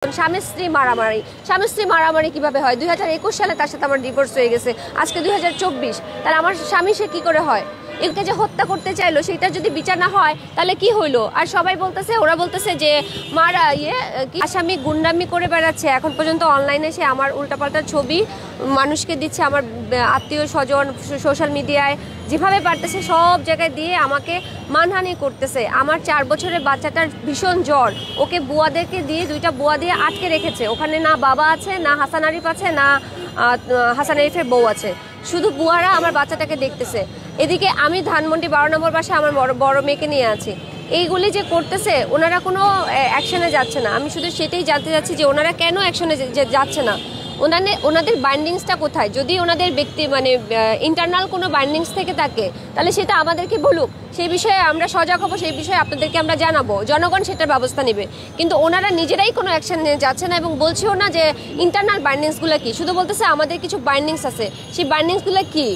স্বামী স্ত্রী মারামারি কিভাবে হয়? 2021 সালে তার সাথে আমার ডিভোর্স হয়ে গেছে, আজকে 2024। তাহলে আমার স্বামী সে কি করে হয়? একে যে হত্যা করতে চাইলো সেটা যদি বিচার না হয় তাহলে কি হইলো? আর সবাই বলতেছে, ওরা বলতেছে যে মারা আসামি গুন্ডামি করে বেড়াচ্ছে। এখন পর্যন্ত অনলাইনে সে আমার উল্টাপাল্টা ছবি মানুষকে দিচ্ছে, আমার আত্মীয় স্বজন সোশ্যাল মিডিয়ায় যেভাবে পারতেছে সব জায়গায় দিয়ে আমাকে মানহানি করতেছে। আমার 4 বছরের বাচ্চাটার ভীষণ জ্বর, ওকে বুয়াদেরকে দিয়ে 2টা বুয়া দিয়ে আটকে রেখেছে। ওখানে না বাবা আছে, না হাসান আরিফ আছে, না হাসান আরিফের বউ আছে, শুধু বুয়ারা আমার বাচ্চাটাকে দেখতেছে। এদিকে আমি ধানমন্ডি 12 নম্বর বাসায় আমার বড় মেয়েকে নিয়ে আছি। এইগুলি যে করতেছে, ওনারা কোনো অ্যাকশনে যাচ্ছে না। আমি শুধু সেটাই জানতে চাচ্ছি যে ওনারা কেন অ্যাকশনে যাচ্ছে না, ওনাদের বাইন্ডিংসটা কোথায়? যদি ওনাদের ব্যক্তি ইন্টারনাল কোনো বাইন্ডিংস থেকে থাকে তাহলে সেটা আমাদেরকে বলুক, সেই বিষয়ে আমরা সজাগ হবো, সেই বিষয়ে আপনাদেরকে আমরা জানাবো, জনগণ সেটার ব্যবস্থা নেবে। কিন্তু ওনারা নিজেরাই কোনো অ্যাকশন নিয়ে যাচ্ছে না এবং বলছেও না যে ইন্টারনাল বাইন্ডিংসগুলো কি, শুধু বলতেছে আমাদের কিছু বাইন্ডিংস আছে। সেই বাইন্ডিংসগুলো কি?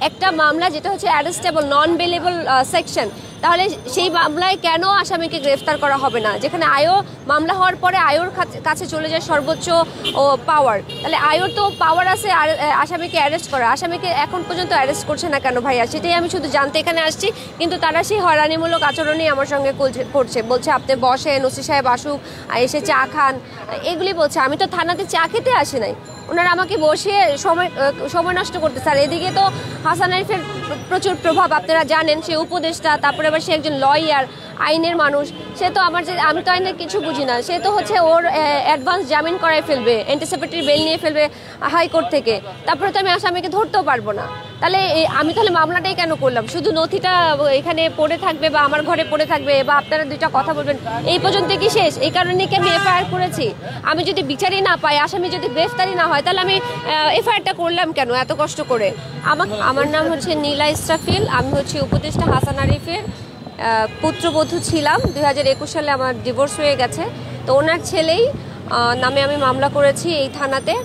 একটা মামলা যেটা হচ্ছে অ্যারেস্টেবল নন বেলেবল সেকশন, তাহলে সেই মামলায় কেন আসামিকে গ্রেফতার করা হবে না? যেখানে মামলা হওয়ার পরে আয়োর কাছে চলে যায় সর্বোচ্চ পাওয়ার, তাহলে আয়োর তো পাওয়ার আছে আর আসামিকে অ্যারেস্ট করা। আসামিকে এখন পর্যন্ত অ্যারেস্ট করছে না কেন ভাইয়া? সেটাই আমি শুধু জানতে এখানে আসছি। কিন্তু তারা সেই হয়রানিমূলক আচরণই আমার সঙ্গে করছে, বলছে আপনি বসেন, ওসি সাহেব আসুক, এসে চা খান, এগুলি বলছে। আমি তো থানাতে চা খেতে আসি নাই, ওনারা আমাকে বসিয়ে সময় নষ্ট করতেছে। আর এদিকে তো হাসান আরিফের প্রচুর প্রভাব, আপনারা জানেন, সে উপদেষ্টা, তারপরে আবার সে একজন লয়ার, আইনের মানুষ। সে তো আমি তো আইনের কিছু বুঝি না, সে তো হচ্ছে ওর অ্যাডভান্স জামিন করাই ফেলবে, অ্যান্টিসিপেটরি বেল নিয়ে ফেলবে হাইকোর্ট থেকে, তারপরে তো আমি আসামিকে ধরতেও পারবো না। তাহলে আমি তাহলে মামলাটাই কেন করলাম? শুধু নথিটা এখানে পড়ে থাকবে বা আমার ঘরে পড়ে থাকবে বা আপনারা 2টা কথা বলবেন, এই পর্যন্ত কি শেষ? এই কারণে কি আমি এফআইআর করেছি? আমি যদি বিচারই না পাই, আসামি যদি গ্রেফতারি না হয়, তাহলে আমি এফআইআরটা করলাম কেন এত কষ্ট করে? আমার নাম হচ্ছে নীলা ইসরাফিল, আমি হচ্ছে উপদেষ্টা হাসান আরিফের পুত্রবধূ ছিলাম। 2021 সালে আমার ডিভোর্স হয়ে গেছে, তো ওনার ছেলেই নামে আমি মামলা করেছি এই থানাতে।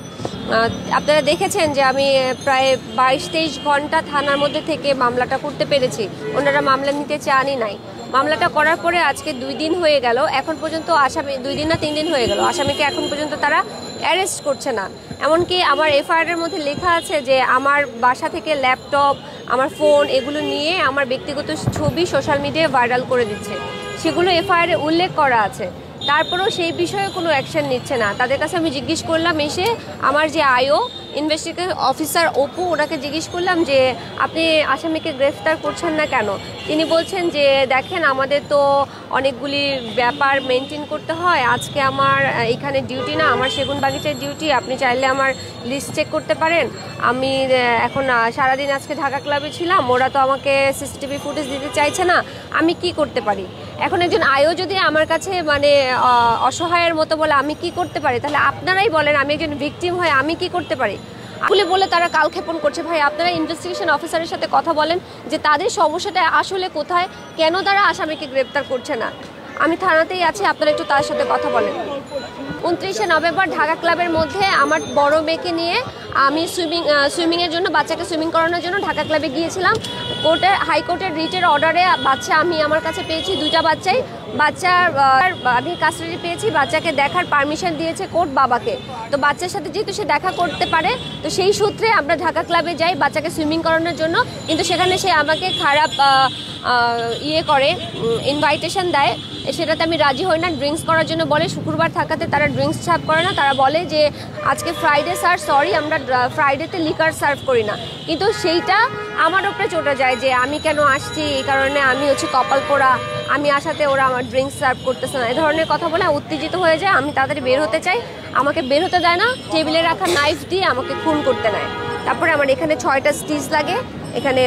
আপনারা দেখেছেন যে আমি প্রায় 22-23 ঘন্টা থানার মধ্যে থেকে মামলাটা করতে পেরেছি। ওনারা মামলা নিতে চানই নাই। মামলাটা করার পরে আজকে 2 দিন হয়ে গেল, এখন পর্যন্ত আসামি 2 দিন না 3 দিন হয়ে গেল, আসামিকে এখন পর্যন্ত তারা অ্যারেস্ট করছে না। এমনকি আমার এফআইআরের মধ্যে লেখা আছে যে আমার বাসা থেকে ল্যাপটপ, আমার ফোন, এগুলো নিয়ে আমার ব্যক্তিগত ছবি সোশ্যাল মিডিয়ায় ভাইরাল করে দিচ্ছে, সেগুলো এফআইআরে উল্লেখ করা আছে। তারপরেও সেই বিষয়ে কোনো অ্যাকশন নিচ্ছে না। তাদের কাছে আমি জিজ্ঞেস করলাম, এসে আমার যে আইও ইনভেস্টিগেশন অফিসার অপু, ওনাকে জিজ্ঞেস করলাম যে আপনি আসামিকে গ্রেফতার করছেন না কেন? তিনি বলছেন যে দেখেন, আমাদের তো অনেকগুলি ব্যাপার মেনটেন করতে হয়, আজকে আমার এখানে ডিউটি না, আমার সেগুনবাগিচার ডিউটি, আপনি চাইলে আমার লিস্ট চেক করতে পারেন। আমি এখন সারাদিন আজকে ঢাকা ক্লাবে ছিলাম, ওরা তো আমাকে সিসিটিভি ফুটেজ দিতে চাইছে না, আমি কি করতে পারি? এখন একজন আইও যদি আমার কাছে অসহায়ের মতো বলে আমি কি করতে পারি, তাহলে আপনারাই বলেন আমি একজন ভিকটিম হয়ে আমি কি করতে পারি? বলে তারা কালক্ষেপণ করছে। ভাই, আপনারা ইনভেস্টিগেশন অফিসারের সাথে কথা বলেন যে তাদের সমস্যাটা আসলে কোথায়, কেন তারা আসামিকে গ্রেপ্তার করছে না। আমি থানাতেই আছি, আপনারা একটু তার সাথে কথা বলেন। 29শে নভেম্বর ঢাকা ক্লাবের মধ্যে আমার বড় মেয়েকে নিয়ে আমি সুইমিংয়ের জন্য, বাচ্চাকে সুইমিং করানোর জন্য ঢাকা ক্লাবে গিয়েছিলাম। হাইকোর্টের রিটের অর্ডারে বাচ্চা আমি আমার কাছে পেয়েছি, 2টা বাচ্চাই। আমি কাস্টাডি পেয়েছি, বাচ্চাকে দেখার পারমিশন দিয়েছে কোর্ট বাবাকে। তো বাচ্চার সাথে যেহেতু সে দেখা করতে পারে, তো সেই সূত্রে আমরা ঢাকা ক্লাবে যাই বাচ্চাকে সুইমিং করানোর জন্য। কিন্তু সেখানে সে আমাকে খারাপ ইনভাইটেশন দেয়, সেটাতে আমি রাজি হই না। ড্রিঙ্কস করার জন্য বলে, শুক্রবার থাকাতে তারা ড্রিঙ্কস সার্ভ করে না। তারা বলে যে আজকে ফ্রাইডে স্যার, সরি আমরা ফ্রাইডেতে লিকার সার্ভ করি না। কিন্তু সেইটা আমার উপরে চটে যায় যে আমি কেন আসছি, এই কারণে আমি হচ্ছে কপাল পোড়া, আমি আসাতে ওরা আমার ড্রিঙ্কস সার্ভ করতেছে না, এই ধরনের কথা বলে উত্তেজিত হয়ে যায়। আমি তাড়াতাড়ি বের হতে চাই, আমাকে বের হতে দেয় না, টেবিলে রাখা নাইফ দিয়ে আমাকে খুন করতে নেয়। তারপরে আমার এখানে 6টা স্টিচ লাগে, এখানে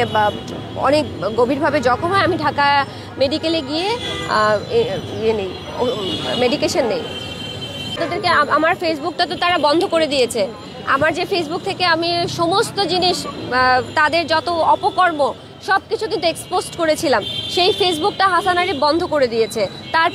অনেক গভীরভাবে জখম হয়। আমি ঢাকা মেডিকেলে গিয়ে মেডিকেশন নেই। তাদেরকে আমার ফেসবুকটা তো তারা বন্ধ করে দিয়েছে। আমার যে ফেসবুক থেকে আমি সমস্ত জিনিস, তাদের যত অপকর্ম সব কিছু কিন্তু এক্সপোজ করেছিলাম, সেই ফেসবুকটা হাসান আরিফ বন্ধ করে দিয়েছে। তার